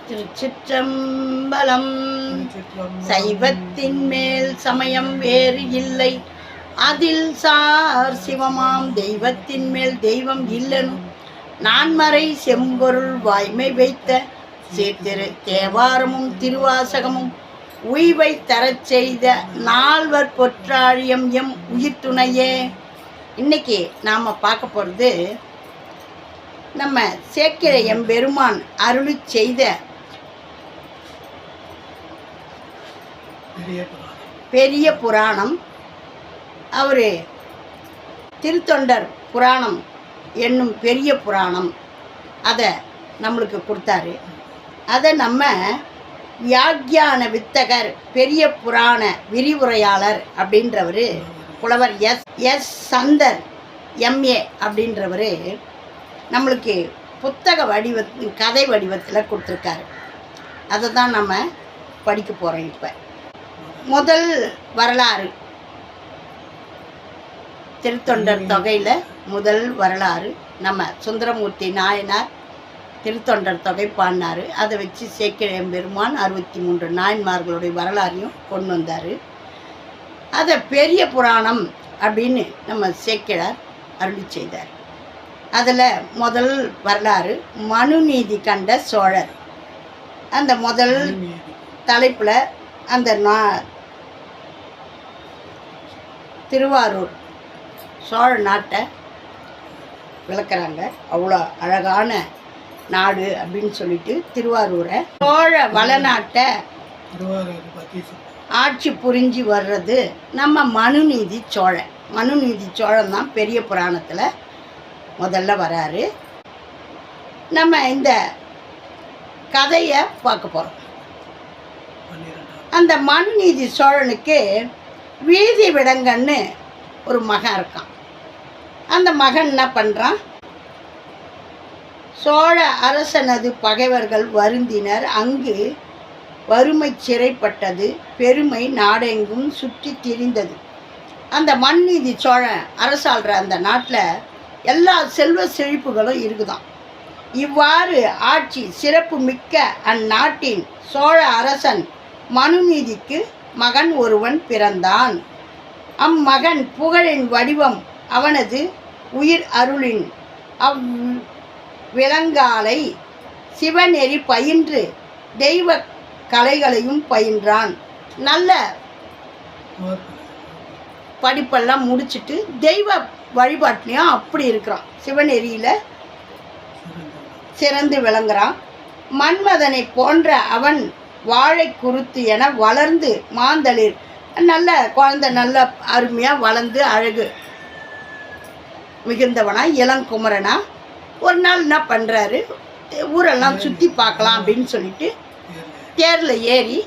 திருச்சிற்றம்பலம். சைவத்தின் மேல் சமயம் வேறு இல்லை, அதில் சார் சிவமாம் தெய்வத்தின் மேல் தெய்வம் இல்லனும் நான்மறை செம்பொருள் வாய்மை வைத்த சீர்திரு தேவாரமும் திருவாசகமும் உய்வை தரச் செய்த நால்வர் பொற்றாழியம் எம் உயிர் துணையே. இன்னைக்கு நாம் பார்க்க போகிறது நம்ம சேக்கிழ எம்பெருமான் அருளி செய்த பெரிய புராணம். அவர் திருத்தொண்டர் புராணம் என்னும் பெரிய புராணம் அதை நம்மளுக்கு கொடுத்தாரு. அதை நம்ம வியாக்கியான வித்தகர் பெரிய புராண விரிவுரையாளர் அப்படின்றவர் புலவர் எஸ் சந்தர் எம்ஏ அப்படின்றவர் நம்மளுக்கு புத்தக கதை வடிவத்தில் கொடுத்துருக்காரு. அதை தான் நம்ம படிக்க போகிறோம். இப்போ முதல் வரலாறு, திருத்தொண்டர் தொகையில் முதல் வரலாறு நம்ம சுந்தரமூர்த்தி நாயனார் திருத்தொண்டர் தொகை பாடினார். அதை வச்சு சேக்கிழ எம்பெருமான் 63 நாயன்மார்களுடைய வரலாறையும் கொண்டு வந்தார். அதை பெரிய புராணம் அப்படின்னு நம்ம சேக்கிழார் அருளி செய்தார். அதில் முதல் வரலாறு மனுநீதி கண்ட சோழர். அந்த முதல் தலைப்பில் அந்த திருவாரூர் சோழ நாட்டை விளக்குறாங்க. அவ்வளோ அழகான நாடு அப்படின்னு சொல்லிட்டு திருவாரூரை சோழ வளநாட்டை ஆட்சி புரிஞ்சு வர்றது நம்ம மனுநீதி சோழன். மனுநீதி சோழன் தான் பெரிய புராணத்தில் முதல்ல வராரு. நம்ம இந்த கதையை பார்க்க போகிறோம். அந்த மனுநீதி சோழனுக்கு வீதி விடங்கன்னு ஒரு மகன் இருக்கான். அந்த மகன் என்ன பண்ணுறான், சோழ அரசனது பகைவர்கள் வருந்தினர், அங்கு வறுமை சிறைப்பட்டது, பெருமை நாடெங்கும் சுற்றி திரிந்தது. அந்த மனுநீதி சோழன் அரசாள்ற அந்த நாட்டில் எல்லா செல்வ செழிப்புகளும் இருக்குதான். இவ்வாறு ஆட்சி சிறப்பு மிக்க அந்நாட்டின் சோழ அரசன் மனுநீதிக்கு மகன் ஒருவன் பிறந்தான். அம்மகன் புகழின் வடிவம் அவனது உயிர் அருளின் விலங்காலை சிவநெறி பயின்று தெய்வ கலைகளையும் பயின்றான். நல்ல படிப்பெல்லாம் முடிச்சுட்டு தெய்வ வழிபாட்டிலையும் அப்படி இருக்கிறான். சிவநெறியில் சிறந்து விளங்குறான். மன்மதனை போன்ற அவன் வாழை குருத்து என வளர்ந்து மாந்தளிர் நல்ல குழந்தை நல்ல அருமையாக வளர்ந்து அழகு மிகுந்தவனா இளங்குமரனா ஒரு நாள் என்ன பண்ணுறாரு, ஊரெல்லாம் சுற்றி பார்க்கலாம் அப்படின்னு சொல்லிட்டு தேரில் ஏறி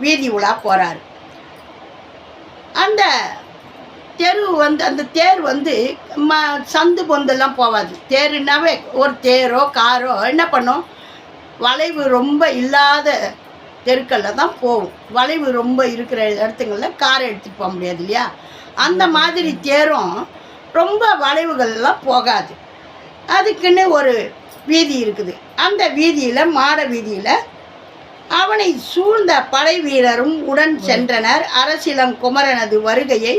வீதி உலா போகிறாரு. அந்த தெரு அந்த தேர் சந்து பொந்தெல்லாம் போகாது. தேருனாவே ஒரு தேரோ காரோ என்ன பண்ணும், வளைவு ரொம்ப இல்லாத தெருக்களில் தான் போகும். வளைவு ரொம்ப இருக்கிற இடத்துங்களில் காரை எடுத்துகிட்டு போக முடியாது இல்லையா. அந்த மாதிரி தேரும் ரொம்ப வளைவுகள்லாம் போகாது. அதுக்குன்னு ஒரு வீதி இருக்குது. அந்த வீதியில் மாட வீதியில் அவனை சூழ்ந்த படை வீரரும் உடன் சென்றனர். அரசிலங்குமரனது வருகையை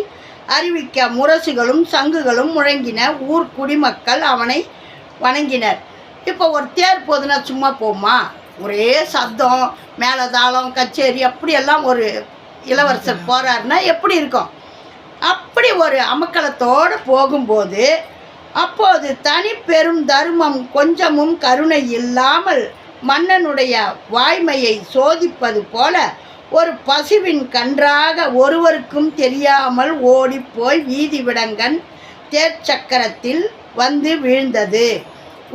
அறிவிக்க முரசுகளும் சங்குகளும் முழங்கின. ஊர் குடிமக்கள் அவனை வணங்கினர். இப்போ ஒரு தேர் போதுன்னா சும்மா போகுமா, ஒரே சத்தம் மேலதாளம் கச்சேரி அப்படியெல்லாம் ஒரு இளவரசர் போகிறாருன்னா எப்படி இருக்கும். அப்படி ஒரு அமக்களத்தோடு போகும்போது அப்போது தனி பெரும் தர்மம் கொஞ்சமும் கருணை இல்லாமல் மன்னனுடைய வாய்மையை சோதிப்பது போல ஒரு பசுவின் கன்றாக ஒருவருக்கும் தெரியாமல் ஓடிப்போய் வீதி விடங்கன் தேர்ச்சக்கரத்தில் வந்து வீழ்ந்தது.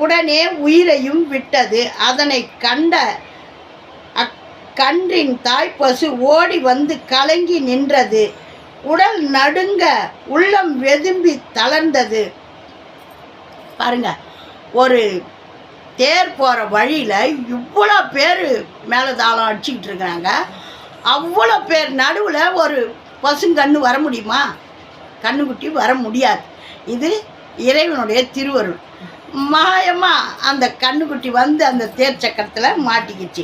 உடனே உயிரையும் விட்டது. அதனை கண்ட அக்கன்றின் தாய்ப்பசு ஓடி வந்து கலங்கி நின்றது. உடல் நடுங்க, உள்ளம் வெதும்பி தளர்ந்தது. பாருங்க, ஒரு தேர் போகிற வழியில் இவ்வளோ பேர் மேலதாளம் அடிச்சுக்கிட்டு இருக்கிறாங்க. அவ்வளோ பேர் நடுவில் ஒரு பசுங்கன்று வர முடியுமா? கண்ணுக்குட்டி வர முடியாது. இது இறைவனுடைய திருவருள். மாயமாக அந்த கண்ணுக்குட்டி வந்து அந்த தேர் சக்கரத்தில் மாட்டிக்கிச்சு.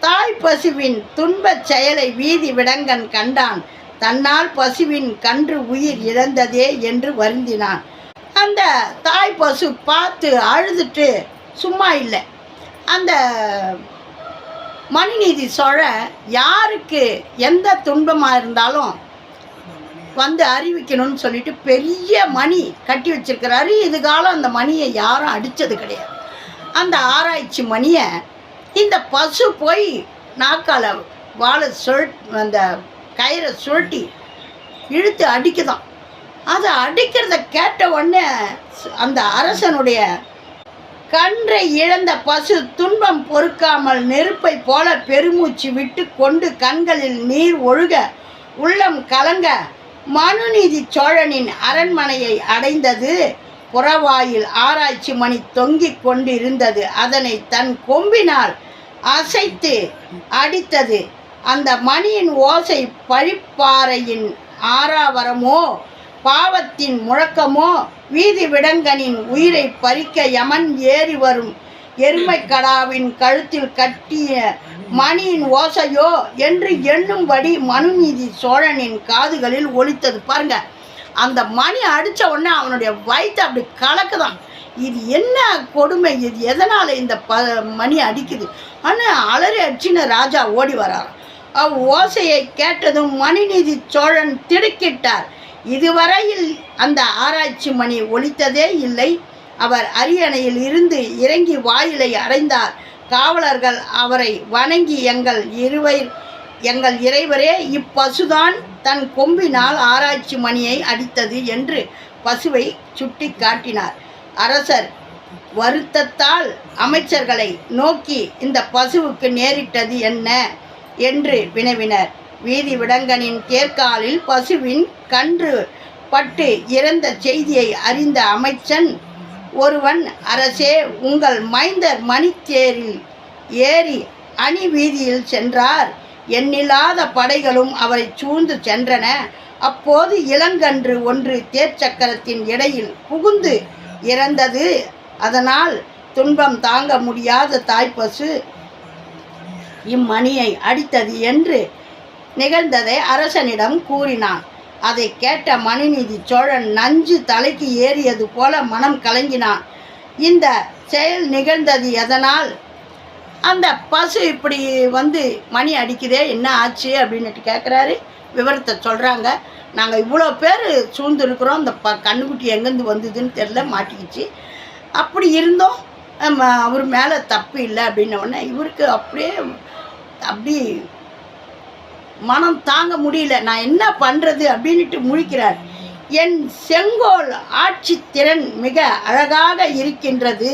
தாய் பசுவின் துன்பச் செயலை வீதி விடங்கன் கண்டான். தன்னால் பசுவின் கன்று உயிர் இழந்ததே என்று வருந்தினான். அந்த தாய் பசு பார்த்து அழுதுட்டு சும்மா இல்லை. அந்த மனுநீதி சோழன் யாருக்கு எந்த துன்பமாக இருந்தாலும் வந்து அறிவிக்கணும்னு சொல்லிட்டு பெரிய மணி கட்டி வச்சிருக்கிறாரு. இது காலம் அந்த மணியை யாரும் அடித்தது கிடையாது. அந்த ஆராய்ச்சி மணியை இந்த பசு போய் நாக்கால் வாழை அந்த கயிறை சுழட்டி இழுத்து அடிக்குதான். அதை அடிக்கிறத கேட்ட உடனே அந்த அரசனுடைய கன்றை இழந்த பசு துன்பம் பொறுக்காமல் நெருப்பை போல பெருமூச்சு விட்டு கொண்டு கண்களில் நீர் ஒழுக உள்ளம் கலங்க மனுநீதி சோழனின் அரண்மனையை அடைந்தது. புறவாயில் ஆராய்ச்சி மணி தொங்கிக் கொண்டிருந்தது. அதனை தன் கொம்பினால் அசைத்து அடித்தது. அந்த மணியின் ஓசை பழிப்பாறையின் ஆறாவரமோ பாவத்தின் முழக்கமோ வீதி விடங்கனின் உயிரை பறிக்க யமன் ஏறி வரும் எருமைக்கடாவின் கழுத்தில் கட்டிய மணியின் ஓசையோ என்று எண்ணும்படி மனுநீதி சோழனின் காதுகளில் ஒலித்தது. பாருங்க, அந்த மணி அடித்த உடனே அவனுடைய வயிற்று அப்படி கலக்குதான். இது என்ன கொடுமை, இது எதனால் இந்த மணி அடிக்குது ஆனால் அலறி அடிச்சுன்னு ராஜா ஓடி வராராம். ஓசையை கேட்டதும் மனுநீதி சோழன் திடுக்கிட்டார். இதுவரையில் அந்த ஆராய்ச்சி மணி ஒலித்ததே இல்லை. அவர் அரியணையில் இருந்து இறங்கி வாயிலை அடைந்தார். காவலர்கள் அவரை வணங்கி எங்கள் இறைவரே, இப்பசுதான் தன் கொம்பினால் ஆராய்ச்சி மணியை அடித்தது என்று பசுவை சுட்டி காட்டினார். அரசர் வருத்தத்தால் அமைச்சர்களை நோக்கி இந்த பசுவுக்கு நேரிட்டது என்ன என்று வினவினர். வீதி விடங்கனின் தேர்காலில் பசுவின் கன்று பட்டு இறந்த செய்தியை அறிந்த அமைச்சன் ஒருவன், அரசே, உங்கள் மைந்தர் மணித்தேரில் ஏறி அணி வீதியில் சென்றார். எண்ணில்லாத படைகளும் அவரை சூழ்ந்து சென்றன. அப்போது இளங்கன்று ஒன்று தேர்ச்சக்கரத்தின் இடையில் புகுந்து இறந்தது. அதனால் துன்பம் தாங்க முடியாத தாய்ப்பசு இம்மணியை அடித்தது என்று நிகழ்ந்ததை அரசனிடம் கூறினான். அதை கேட்ட மனுநீதி சோழன் நஞ்சு தலைக்கு ஏறியது போல மனம் கலங்கினான். இந்த செயல் நிகழ்ந்தது எதனால்? அந்த பசு இப்படி வந்து மணி அடிக்குதே, என்ன ஆச்சு அப்படின்னுட்டு கேட்குறாரு. விவரத்தை சொல்கிறாங்க. நாங்கள் இவ்வளோ பேர் சூழ்ந்துருக்குறோம், இந்த கண்ணுக்குட்டி எங்கேருந்து வந்ததுன்னு தெரில, மாட்டிக்கிச்சு. அப்படி இருந்தோம், அவர் மேலே தப்பு இல்லை அப்படின்னோடனே இவருக்கு அப்படி மனம் தாங்க முடியல. நான் என்ன பண்ணுறது அப்படின்ட்டு முழிக்கிறார். என் செங்கோல் ஆட்சி திறன் மிக அழகாக இருக்கின்றது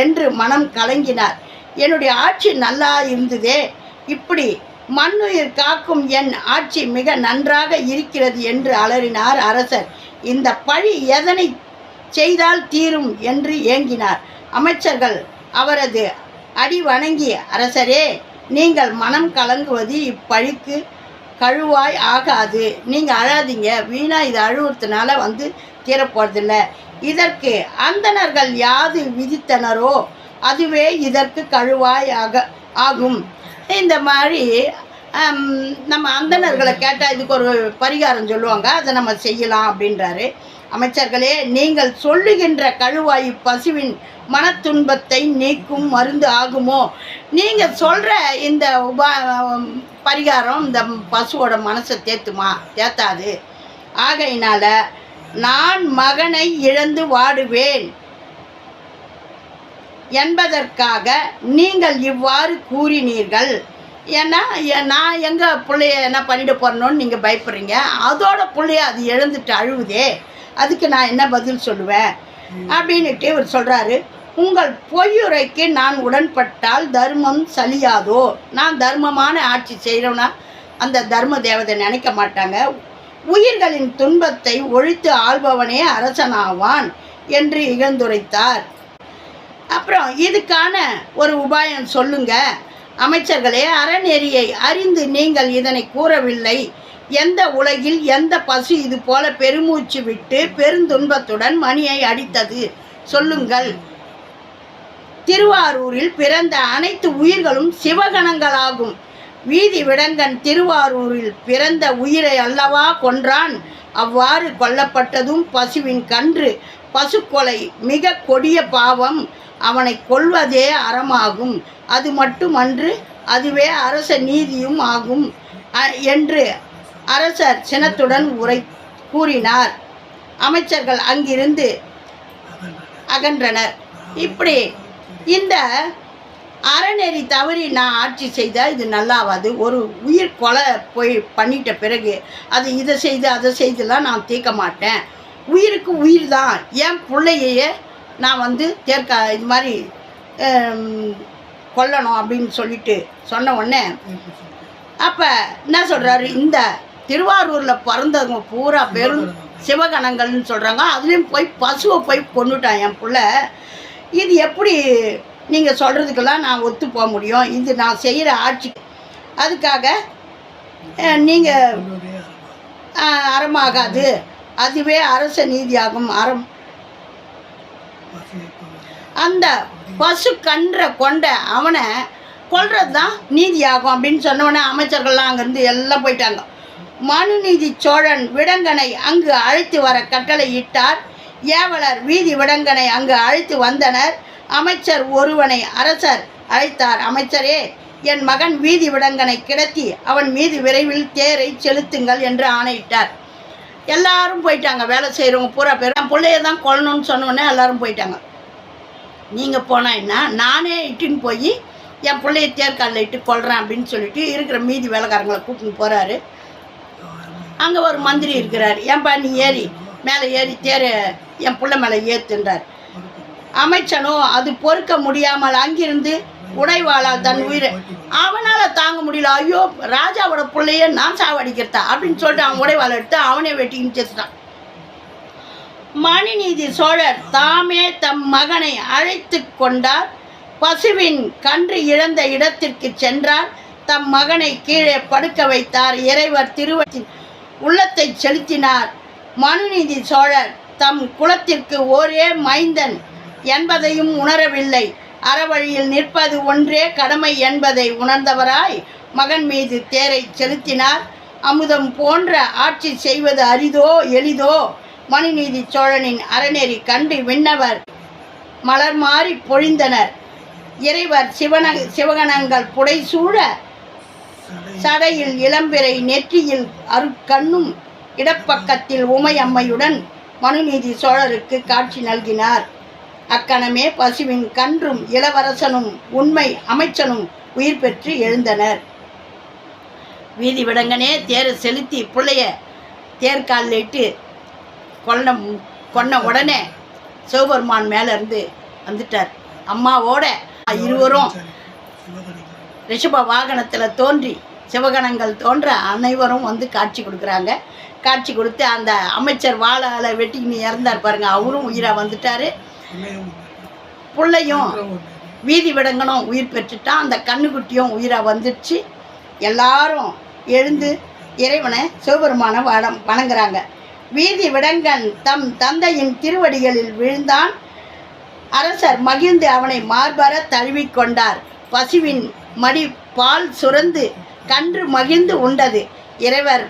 என்று மனம் கலங்கினார். என்னுடைய ஆட்சி நல்லா இருந்ததே, இப்படி மண்ணுயிர் காக்கும் என் ஆட்சி மிக நன்றாக இருக்கிறது என்று அலறினார் அரசர். இந்த பழி எதனை செய்தால் தீரும் என்று ஏங்கினார். அமைச்சர்கள் அவரது அடி வணங்கி, அரசரே, நீங்கள் மனம் கலங்குவது இப்பழிக்கு கழுவாய் ஆகாது. நீங்கள் அழாதீங்க, வீணா இது அழுவுறதுனால வந்து தீரப்போறதில்ல. இதற்கு அந்தணர்கள் யாது விதித்தனரோ அதுவே இதற்கு கழுவாய் ஆகும். இந்த மாதிரி நம்ம அந்தணர்களை கேட்டால் இதுக்கு ஒரு பரிகாரம் சொல்லுவாங்க, அதை நம்ம செய்யலாம் அப்படின்றாரு. அமைச்சர்களே, நீங்கள் சொல்லுகின்ற கழுவாய் பசுவின் மனத்துன்பத்தை நீக்கும் மருந்து ஆகுமோ? நீங்கள் சொல்கிற இந்த பரிகாரம் இந்த பசுவோட மனசை தேத்தாது. ஆகையினால நான் மகனை இழந்து வாடுவேன் என்பதற்காக நீங்கள் இவ்வாறு கூறினீர்கள். ஏன்னா நான் எங்கள் பிள்ளைய என்ன பண்ணிட்டு போகிறேன்னு நீங்கள் பயப்படுறீங்க. அதோட பிள்ளைய அது இழந்துட்டு அழுவுதே, அதுக்கு நான் என்ன பதில் சொல்லுவேன் அப்படின்ட்டு இவர் சொல்கிறாரு. உங்கள் பொய்யுரைக்கு நான் உடன்பட்டால் தர்மம் சலியாதோ? நான் தர்மமான ஆட்சி செய்கிறோன்னா அந்த தர்ம தேவதை நினைக்க மாட்டாங்க. உயிர்களின் துன்பத்தை ஒழித்து ஆள்பவனே அரசனாவான் என்று இகழ்ந்துரைத்தார். அப்புறம் இதுக்கான ஒரு உபாயம் சொல்லுங்க அமைச்சர்களே. அறநெறியை அறிந்து நீங்கள் இதனை கூறவில்லை. எந்த உலகில் எந்த பசு இது போல பெருமூச்சு விட்டு பெருந்துன்பத்துடன் மணியை அடித்தது சொல்லுங்கள் திருவாரூரில் பிறந்த அனைத்து உயிர்களும் சிவகணங்களாகும். வீதி விடங்கன் திருவாரூரில் பிறந்த உயிரை அல்லவா கொன்றான். அவ்வாறு கொல்லப்பட்டதும் பசுவின் கன்று. பசுக்கொலை மிக கொடிய பாவம். அவனை கொல்வதே அறமாகும். அது மட்டுமன்று, அதுவே அரச நீதியும் ஆகும் என்று அரசர் சினத்துடன் கூறினார். அமைச்சர்கள் அங்கிருந்து அகன்றனர். இப்படி இந்த அறநெறி தவறி நான் ஆட்சி செய்தால் இது நல்லாவாது. ஒரு உயிர் கொலை போய் பண்ணிட்ட பிறகு அது இதை செய்து அதை செய்துலாம் நான் தீர்க்க மாட்டேன். உயிருக்கு உயிர் தான். என் பிள்ளையே நான் இது மாதிரி கொல்லணும் அப்படின்னு சொல்லிட்டு சொன்ன உடனே அப்போ என்ன சொல்கிறாரு, இந்த திருவாரூரில் பிறந்தவங்க பூரா பேரும் சிவகணங்கள்னு சொல்கிறாங்க. அதுலேயும் போய் பசுவை போய் கொண்டுட்டான் என் பிள்ளை. இது எப்படி நீங்கள் சொல்கிறதுக்கெல்லாம் நான் ஒத்து போக முடியும்? இது நான் செய்கிற ஆட்சி. அதுக்காக நீங்கள் அறமாகாது, அதுவே அரச நீதியாகும். அந்த பசு கன்றை கொண்ட அவனை கொல்றது தான் நீதியாகும் அப்படின்னு சொன்னவொடனே அமைச்சர்கள்லாம் அங்கேருந்து எல்லாம் போயிட்டாங்க. மனுநீதி சோழன் விடங்கனை அங்கு அழைத்து வர கட்டளை இட்டார். ஏவலர் வீதி விடங்கனை அங்கு அழைத்து வந்தனர். அமைச்சர் ஒருவனை அரசர் அழைத்தார். அமைச்சரே, என் மகன் வீதி விடங்கனை கிடத்தி அவன் மீது விரைவில் தேரை செலுத்துங்கள் என்று ஆணையிட்டார். எல்லாரும் போயிட்டாங்க. வேலை செய்கிறவங்க பூரா பேர் என் பிள்ளைய தான் கொல்லணும்னு சொன்னோடனே எல்லாரும் போயிட்டாங்க. நீங்கள் போனான்னா நானே இட்டுன்னு போய் என் பிள்ளைய தேர்காலில் இட்டு கொல்றேன் அப்படின்னு சொல்லிட்டு இருக்கிற மீதி வேலைக்காரங்களை கூப்பிட்டு போகிறாரு. அங்கே ஒரு மந்திரி இருக்கிறார். ஏன்பா நீ மேலே ஏறி தேர் என் பிள்ளை மேலே ஏற்றுன்றார். அமைச்சனோ அது பொறுக்க முடியாமல் அங்கிருந்து உடைவாளால் தன் உயிரை அவனால் தாங்க முடியல. ஐயோ, ராஜாவோட பிள்ளைய நான் சாவடிக்கிறதா அப்படின்னு சொல்லிட்டு அவன் உடைவாளை எடுத்து அவனே வெட்டின்னு செத்துட்டான். மனுநீதி சோழர் தாமே தம் மகனை அழைத்து கொண்டார். பசுவின் கன்று இழந்த இடத்திற்கு சென்றார். தம் மகனை கீழே படுக்க வைத்தார். இறைவர் திருவத்தின் உள்ளத்தை செலுத்தினார். மனுநீதி சோழர் தம் குலத்திற்கு ஒரே மைந்தன் என்பதையும் உணரவில்லை. அறவழியில் நிற்பது ஒன்றே கடமை என்பதை உணர்ந்தவராய் மகன் மீது தேரை செலுத்தினார். அமுதம் போன்ற ஆட்சி செய்வது அரிதோ எளிதோ. மனுநீதி சோழனின் அறநெறி கண்டு விண்ணவர் மலர் மாறி பொழிந்தனர். இறைவர் சிவகணங்கள் புடைசூழ சடையில் இளம்பிறை, நெற்றியில் அருட்கண்ணும், இடப்பக்கத்தில் உமை அம்மையுடன் மனுநீதி சோழருக்கு காட்சி நல்கினார். அக்கணமே பசுவின் கன்றும் இளவரசனும் உண்மை அமைச்சனும் உயிர் பெற்று எழுந்தனர். வீதி விடங்கனே தேரை செலுத்தி பிள்ளைய தேர்காலில் இட்டு கொன்ன உடனே சிவபெருமான் மேலேருந்து வந்துட்டார். அம்மாவோட இருவரும் ரிஷப வாகனத்தில் தோன்றி சிவகணங்கள் தோன்ற அனைவரும் காட்சி கொடுக்குறாங்க. காட்சி கொடுத்து அந்த அமைச்சர் வாழால் வெட்டிக்கின்னு இறந்தார் பாருங்க, அவரும் உயிராக வந்துட்டார். பிள்ளையும் வீதி விடங்கனும் உயிர் பெற்றுட்டான். அந்த கண்ணுக்குட்டியும் உயிராக வந்துடுச்சு. எல்லாரும் எழுந்து இறைவனை சிவபெருமான வணங்குறாங்க. வீதி விடங்கன் தம் தந்தையின் திருவடிகளில் விழுந்தான். அரசர் மகிழ்ந்து அவனை மார்பர தழுவிக்கொண்டார். பசுவின் மடி பால் சுரந்து கன்று மகிழ்ந்து உண்டது. இறைவர்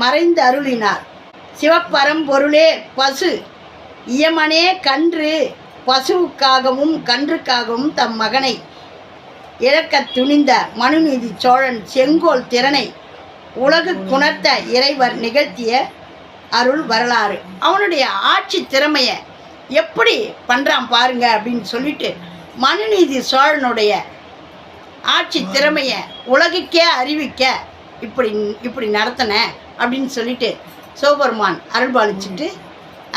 மறைந்து அருளினார். சிவப்பரம்பொருளே பசு இயமனே கன்று. பசுவுக்காகவும் கன்றுக்காகவும் தம் மகனை இழக்க துணிந்த மனுநீதி சோழன் செங்கோல் திறனை உலகு குணர்த்த இறைவர் நிகழ்த்திய அருள் வரலாறு. அவனுடைய ஆட்சி திறமையை எப்படி பண்ணுறான் பாருங்க அப்படின்னு சொல்லிட்டு மனுநீதி சோழனுடைய ஆட்சி திறமையை உலகுக்கே அறிவிக்க இப்படி நடத்தின அப்படின்னு சொல்லிட்டு சிவபெருமான் அருள்பாலிச்சுட்டு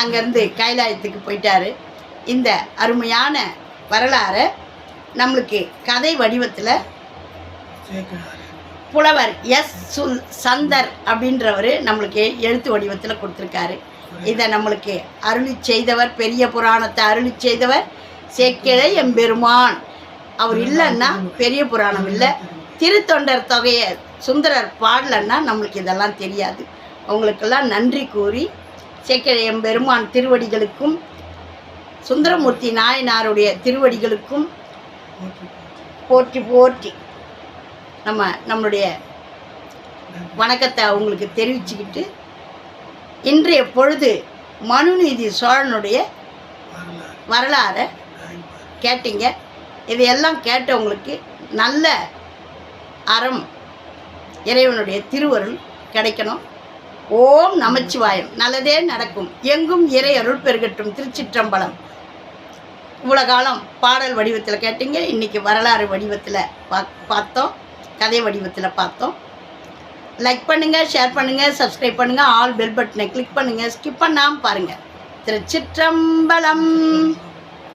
அங்கேருந்து கைலாயத்துக்கு போயிட்டார். இந்த அருமையான வரலாறை நம்மளுக்கு கதை வடிவத்தில் புலவர் சந்தர் அப்படின்றவர் நம்மளுக்கு எழுத்து வடிவத்தில் கொடுத்துருக்காரு. இதை நம்மளுக்கு அருளி செய்தவர், பெரிய புராணத்தை அருளி செய்தவர் சேக்கிழை எம்பெருமான். அவர் இல்லைன்னா பெரிய புராணம் இல்லை. திருத்தொண்டர் தொகையை சுந்தரர் பாடலன்னா நம்மளுக்கு இதெல்லாம் தெரியாது. அவங்களுக்கெல்லாம் நன்றி கூறி சேக்கிழை எம்பெருமான் திருவடிகளுக்கும் சுந்தரமூர்த்தி நாயனாருடைய திருவடிகளுக்கும் போற்றி போற்றி நம்மளுடைய வணக்கத்தை அவங்களுக்கு தெரிவிச்சுக்கிட்டு, இன்றைய பொழுது மனுநீதி சோழனுடைய வரலாறை கேட்டீங்க. இதையெல்லாம் கேட்டவங்களுக்கு நல்ல அறம் இறைவனுடைய திருவருள் கிடைக்கணும். ஓம் நமச்சிவாயம். நல்லதே நடக்கும். எங்கும் இறை அருள் பெருகட்டும். திருச்சிற்றம்பலம். இவ்வளோ காலம் பாடல் வடிவத்தில் கேட்டீங்க, இன்றைக்கி வரலாறு வடிவத்தில் பார்த்தோம், கதை வடிவத்தில் பார்த்தோம். லைக் பண்ணுங்கள், ஷேர் பண்ணுங்கள், சப்ஸ்கிரைப் பண்ணுங்கள், ஆல் பெல் பட்டனை கிளிக் பண்ணுங்கள், ஸ்கிப் பண்ணாமல் பாருங்கள். திருச்சிற்றம்பலம்.